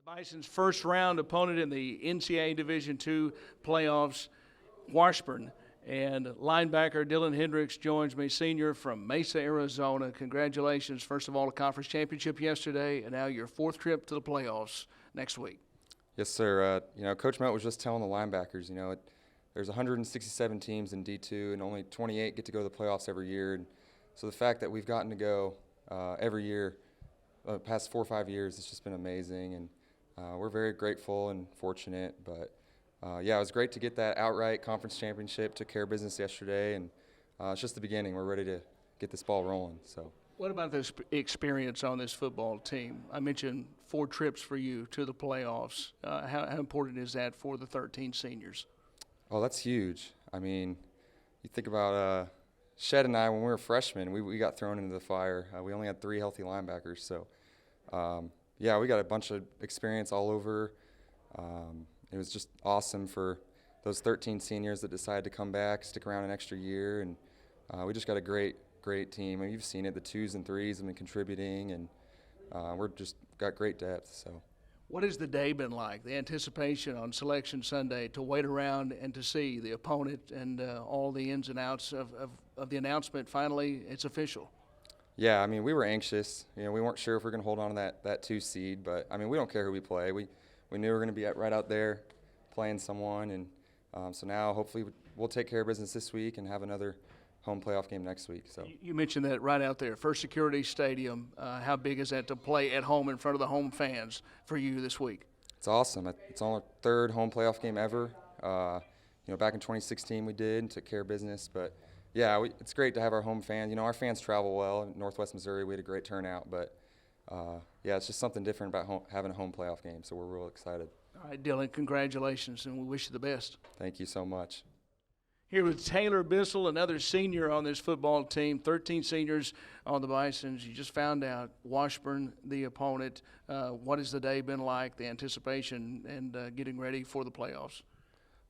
Bison's first round opponent in the NCAA Division II playoffs, Washburn. And linebacker Dylan Hendricks joins me, senior from Mesa, Arizona. Congratulations, first of all, a conference championship yesterday, and now your fourth trip to the playoffs next week. Yes, sir. Coach Melt was just telling the linebackers, there's 167 teams in D2 and only 28 get to go to the playoffs every year. And so the fact that we've gotten to go every year, past 4 or 5 years, it's just been amazing. And we're very grateful and fortunate. But, it was great to get that outright conference championship. Took care of business yesterday, and it's just the beginning. We're ready to get this ball rolling. So. What about this experience on this football team? I mentioned 4 trips for you to the playoffs. How important is that for the 13 seniors? Oh, that's huge. I mean, you think about Shed and I, when we were freshmen, we got thrown into the fire. We only had 3 healthy linebackers. So, we got a bunch of experience all over. It was just awesome for those 13 seniors that decided to come back, stick around an extra year. And we just got a great team. I mean, you've seen it. The 2s and 3s have been contributing, and we're just got great depth. So. What has the day been like, the anticipation on Selection Sunday, to wait around and to see the opponent and all the ins and outs of the announcement? Finally, it's official. Yeah, I mean, we were anxious. We weren't sure if we were going to hold on to that 2 seed, but, I mean, we don't care who we play. We knew we were going to be right out there playing someone, and so now hopefully we'll take care of business this week and have another home playoff game next week. So you mentioned that right out there, First Security Stadium. How big is that to play at home in front of the home fans for you this week? It's awesome. It's our 3rd home playoff game ever. Back in 2016 we did and took care of business, but it's great to have our home fans. Our fans travel well. In Northwest Missouri, we had a great turnout, but it's just something different about having a home playoff game. So we're real excited. All right, Dylan, congratulations, and we wish you the best. Thank you so much. Here with Taylor Bissell, another senior on this football team, 13 seniors on the Bisons. You just found out Washburn, the opponent. What has the day been like, the anticipation, and getting ready for the playoffs?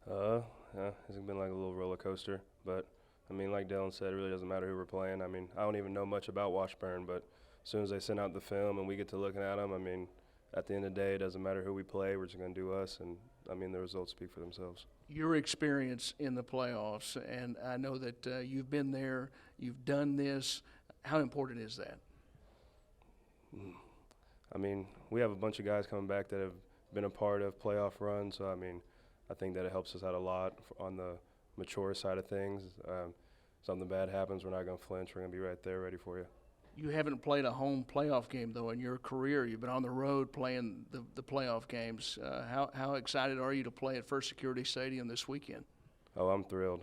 It's been like a little roller coaster. But, I mean, like Dylan said, it really doesn't matter who we're playing. I mean, I don't even know much about Washburn, but as soon as they send out the film and we get to looking at them, I mean, at the end of the day, it doesn't matter who we play. We're just going to do us, and, I mean, the results speak for themselves. Your experience in the playoffs, and I know that you've been there, you've done this. How important is that? I mean, we have a bunch of guys coming back that have been a part of playoff runs, so, I mean, I think that it helps us out a lot on the mature side of things. Something bad happens, we're not going to flinch. We're going to be right there ready for you. You haven't played a home playoff game, though, in your career. You've been on the road playing the playoff games. How excited are you to play at First Security Stadium this weekend? Oh, I'm thrilled.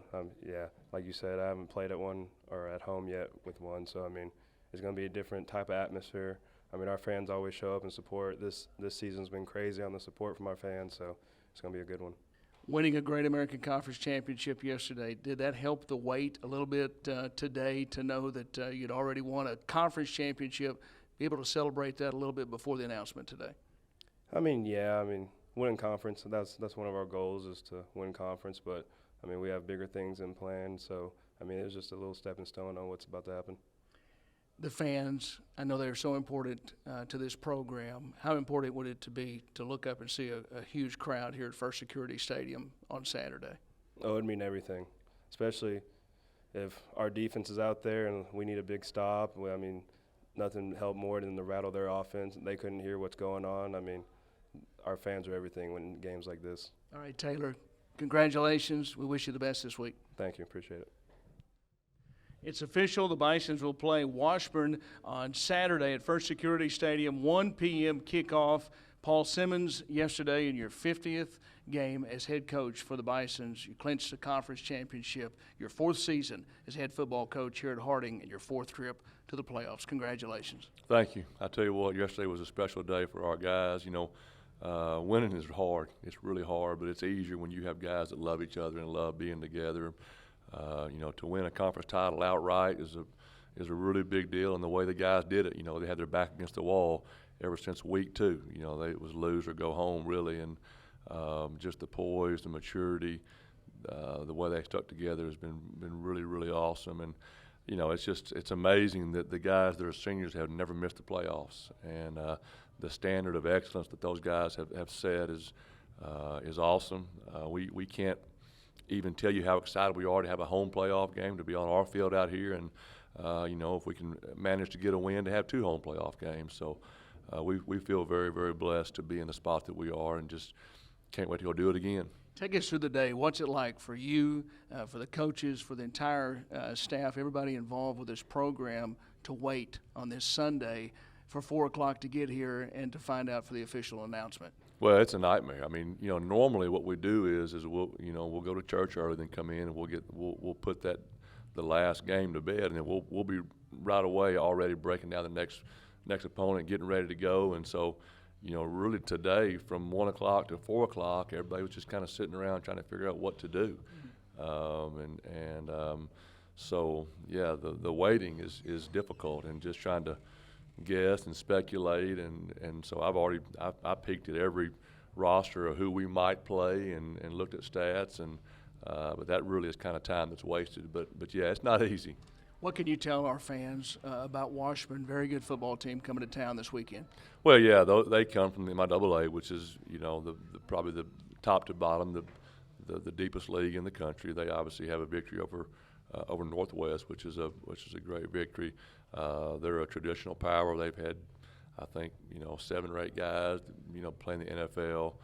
Like you said, I haven't played at one or at home yet with one, so, I mean, it's going to be a different type of atmosphere. I mean, our fans always show up and support. This season's been crazy on the support from our fans, so it's going to be a good one. Winning a Great American Conference Championship yesterday, did that help the weight a little bit today to know that you'd already won a conference championship, be able to celebrate that a little bit before the announcement today? I mean, winning conference, that's one of our goals is to win conference, but, I mean, we have bigger things in plan, so, I mean, it's just a little stepping stone on what's about to happen. The fans, I know they're so important to this program. How important would it be to look up and see a huge crowd here at First Security Stadium on Saturday? Oh, it'd mean everything, especially if our defense is out there and we need a big stop. I mean, nothing helped more than to rattle their offense. They couldn't hear what's going on. I mean, our fans are everything when games like this. All right, Taylor, congratulations. We wish you the best this week. Thank you. Appreciate it. It's official. The Bisons will play Washburn on Saturday at First Security Stadium, 1 p.m. kickoff. Paul Simmons, yesterday in your 50th game as head coach for the Bisons, you clinched the conference championship, your 4th season as head football coach here at Harding, and your 4th trip to the playoffs. Congratulations. Thank you. I tell you what, yesterday was a special day for our guys. Winning is hard. It's really hard, but it's easier when you have guys that love each other and love being together. To win a conference title outright is a really big deal, and the way the guys did it, they had their back against the wall ever since week 2. It was lose or go home, really, and just the poise, the maturity, the way they stuck together has been really, really awesome. And you know, it's amazing that the guys that are seniors have never missed the playoffs, and the standard of excellence that those guys have set is awesome. We can't even tell you how excited we are to have a home playoff game, to be on our field out here, and you know, if we can manage to get a win, to have 2 home playoff games. So we feel very, very blessed to be in the spot that we are, and just can't wait to go do it again. Take us through the day. What's it like for you, for the coaches, for the entire staff, everybody involved with this program, to wait on this Sunday for 4 o'clock to get here and to find out for the official announcement? Well, it's a nightmare. I mean, you know, normally what we do is we'll go to church early, then come in, and we'll put the last game to bed, and then we'll be right away already breaking down the next opponent, getting ready to go. And so, you know, really today from 1 o'clock to 4 o'clock, everybody was just kind of sitting around trying to figure out what to do. So yeah, the waiting is difficult, and just trying to guess and speculate, and so I peeked at every roster of who we might play and looked at stats, and but that really is kind of time that's wasted. But yeah, it's not easy. What can you tell our fans about Washburn? Very good football team coming to town this weekend. Well, yeah, they come from the MIAA, which is, you know, probably the top to bottom, the deepest league in the country. They obviously have a victory over Northwest, which is a great victory. They're a traditional power. They've had, I think, you know, 7 or 8 guys, you know, playing the NFL.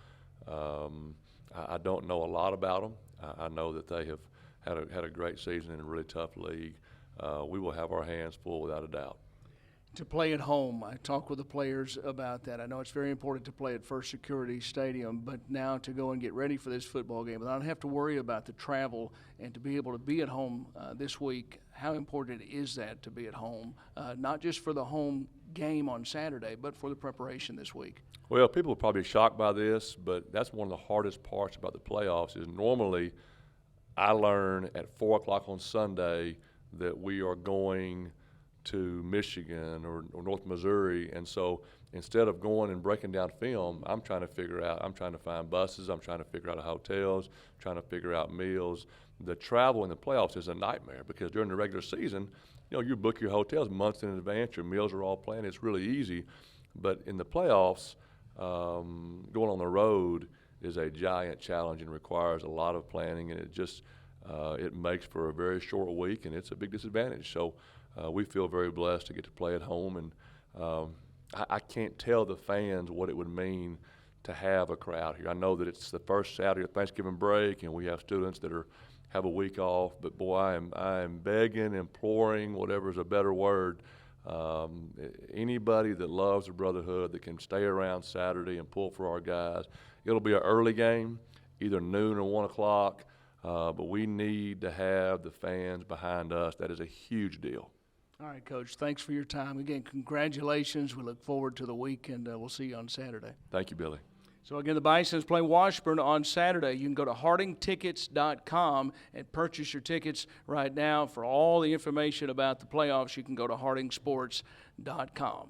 I don't know a lot about them. I know that they have had a great season in a really tough league. We will have our hands full without a doubt. To play at home, I talked with the players about that. I know it's very important to play at First Security Stadium, but now to go and get ready for this football game, and I don't have to worry about the travel, and to be able to be at home this week, how important is that to be at home, not just for the home game on Saturday, but for the preparation this week? Well, people are probably shocked by this, but that's one of the hardest parts about the playoffs is normally I learn at 4 o'clock on Sunday that we are going to Michigan or North Missouri, and so instead of going and breaking down film, I'm trying to find buses, I'm trying to figure out hotels, trying to figure out meals. The travel in the playoffs is a nightmare, because during the regular season, you know, you book your hotels months in advance, your meals are all planned, it's really easy. But in the playoffs, going on the road is a giant challenge and requires a lot of planning, and it makes for a very short week, and it's a big disadvantage. So we feel very blessed to get to play at home, and I can't tell the fans what it would mean to have a crowd here. I know that it's the first Saturday of Thanksgiving break, and we have students that have a week off, but boy, I am begging, imploring, whatever is a better word, anybody that loves the brotherhood that can stay around Saturday and pull for our guys. It'll be an early game, either noon or 1 o'clock, but we need to have the fans behind us. That is a huge deal. All right, Coach, thanks for your time. Again, congratulations. We look forward to the week, and we'll see you on Saturday. Thank you, Billy. So, again, the Bisons play Washburn on Saturday. You can go to hardingtickets.com and purchase your tickets right now. For all the information about the playoffs, you can go to hardingsports.com.